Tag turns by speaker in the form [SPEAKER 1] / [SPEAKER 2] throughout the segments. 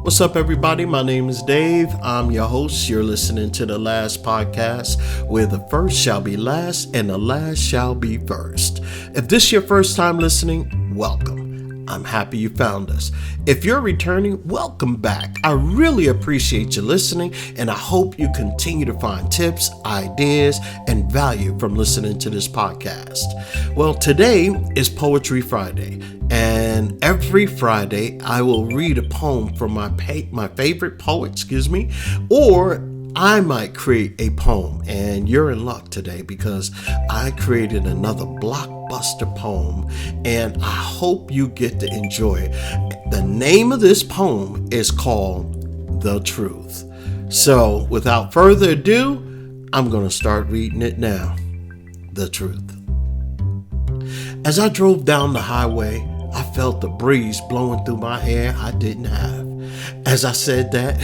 [SPEAKER 1] What's up, everybody? My name is Dave. I'm your host. You're listening to The Last Podcast, where the first shall be last and the last shall be first. If this is your first time listening, welcome. I'm happy you found us. If you're returning, welcome back. I really appreciate you listening, and I hope you continue to find tips, ideas, and value from listening to this podcast. Well, today is Poetry Friday, and every Friday I will read a poem from my favorite poet, or I might create a poem, and you're in luck today because I created another blockbuster poem, and I hope you get to enjoy it. The name of this poem is called The Truth. So without further ado, I'm going to start reading it now. The Truth. As I drove down the highway, I felt the breeze blowing through my hair I didn't have. As I said that,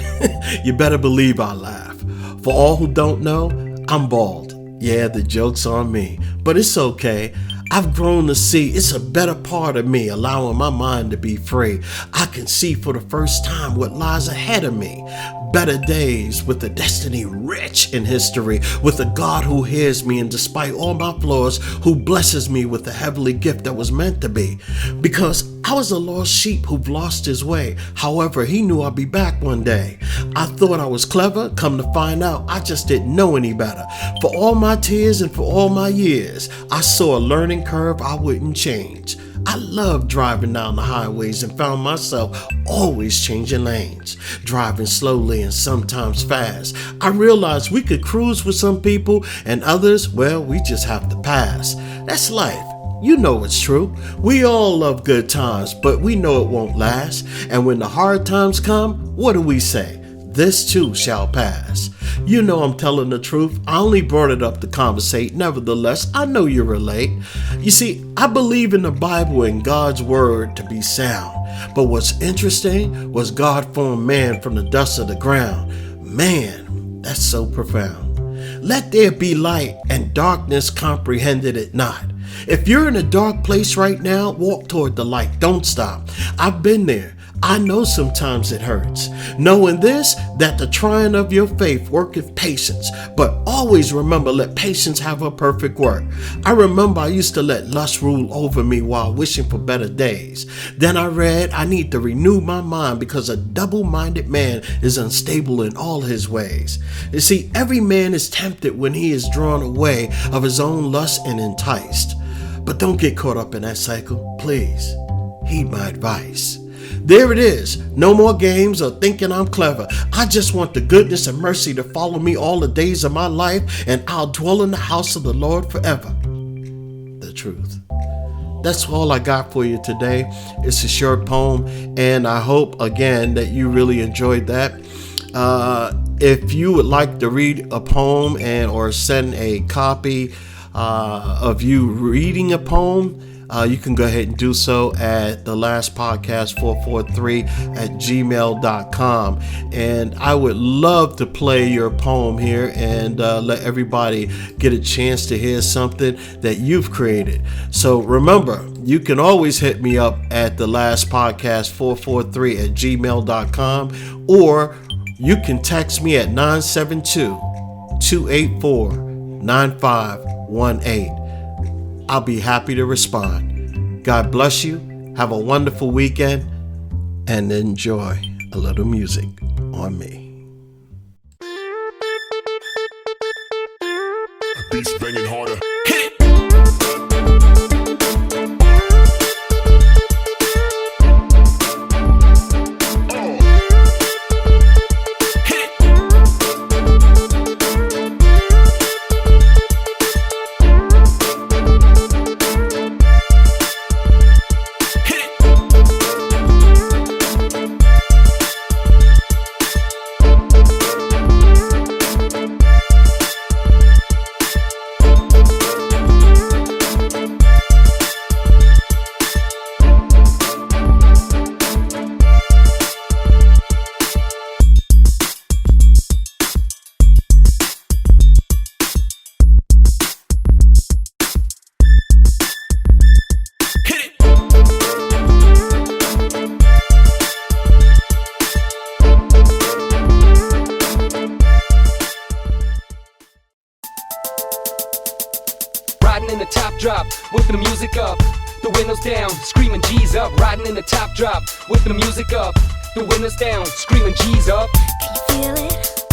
[SPEAKER 1] you better believe I laughed. For all who don't know, I'm bald. Yeah, the joke's on me, but it's okay. I've grown to see it's a better part of me, allowing my mind to be free. I can see for the first time what lies ahead of me. Better days with a destiny rich in history, with a God who hears me, and despite all my flaws, who blesses me with a heavenly gift that was meant to be. Because I was a lost sheep who've lost his way. However, he knew I'd be back one day. I thought I was clever. Come to find out, I just didn't know any better. For all my tears and for all my years, I saw a learning curve I wouldn't change. I loved driving down the highways and found myself always changing lanes, driving slowly and sometimes fast. I realized we could cruise with some people, and others, well, we just have to pass. That's life. You know it's true. We all love good times, but we know it won't last. And when the hard times come, what do we say? This too shall pass. You know I'm telling the truth. I only brought it up to conversate. Nevertheless, I know you relate. You see, I believe in the Bible and God's word to be sound. But what's interesting was God formed man from the dust of the ground. Man, that's so profound. Let there be light, and darkness comprehended it not. If you're in a dark place right now, walk toward the light. Don't stop. I've been there. I know sometimes it hurts. Knowing this, that the trying of your faith worketh patience. But always remember, let patience have her perfect work. I remember I used to let lust rule over me while wishing for better days. Then I read I need to renew my mind because a double-minded man is unstable in all his ways. You see, every man is tempted when he is drawn away of his own lust and enticed. But don't get caught up in that cycle, please. Heed my advice. There it is. No more games or thinking I'm clever. I just want the goodness and mercy to follow me all the days of my life, and I'll dwell in the house of the Lord forever. The Truth. That's all I got for you today. It's a short poem, and I hope, again, that you really enjoyed that. If you would like to read a poem or send a copy of you reading a poem, you can go ahead and do so at thelastpodcast443@gmail.com. And I would love to play your poem here and let everybody get a chance to hear something that you've created. So remember, you can always hit me up at thelastpodcast443@gmail.com, or you can text me at 972-284-9518. I'll be happy to respond. God bless you. Have a wonderful weekend and enjoy a little music on me.
[SPEAKER 2] Beats banging harder.
[SPEAKER 3] Hit it!
[SPEAKER 2] top drop, with the music up, the windows down, screaming G's up, riding in the top drop, with the music up, the windows down, screaming G's up.
[SPEAKER 3] Can you feel it?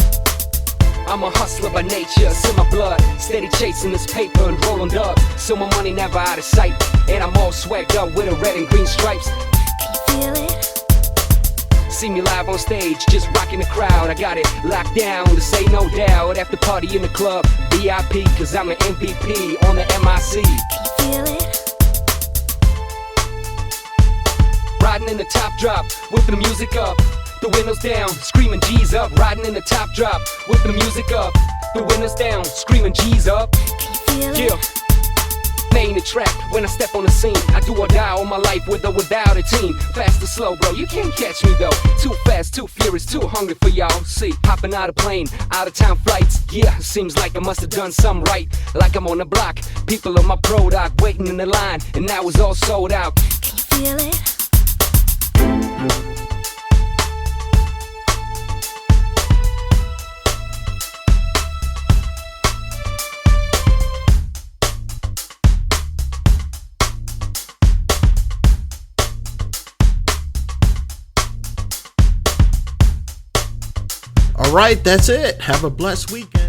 [SPEAKER 2] I'm a hustler by nature, it's in my blood, steady chasing this paper and rolling up, so my money never out of sight, and I'm all swagged up with a red and green stripes.
[SPEAKER 3] Can you feel it?
[SPEAKER 2] See me live on stage, just rocking the crowd. I got it locked down, this ain't no doubt. After party in the club, VIP, cause I'm an MVP on the MIC.
[SPEAKER 3] Can you feel it?
[SPEAKER 2] Riding in the top drop, with the music up, the windows down, screaming G's up. Riding in the top drop, with the music up, the windows down, screaming G's up.
[SPEAKER 3] Can you feel it?
[SPEAKER 2] Main attract when I step on the scene. I do or die all my life with or without a team. Fast or slow, bro, you can't catch me though. Too fast, too furious, too hungry for y'all. See, hopping out of plane, out of town flights. Yeah, seems like I must have done something right. Like I'm on the block, people on my product waiting in the line, and now it's all sold out.
[SPEAKER 3] Can you feel it?
[SPEAKER 1] All right, that's it. Have a blessed weekend.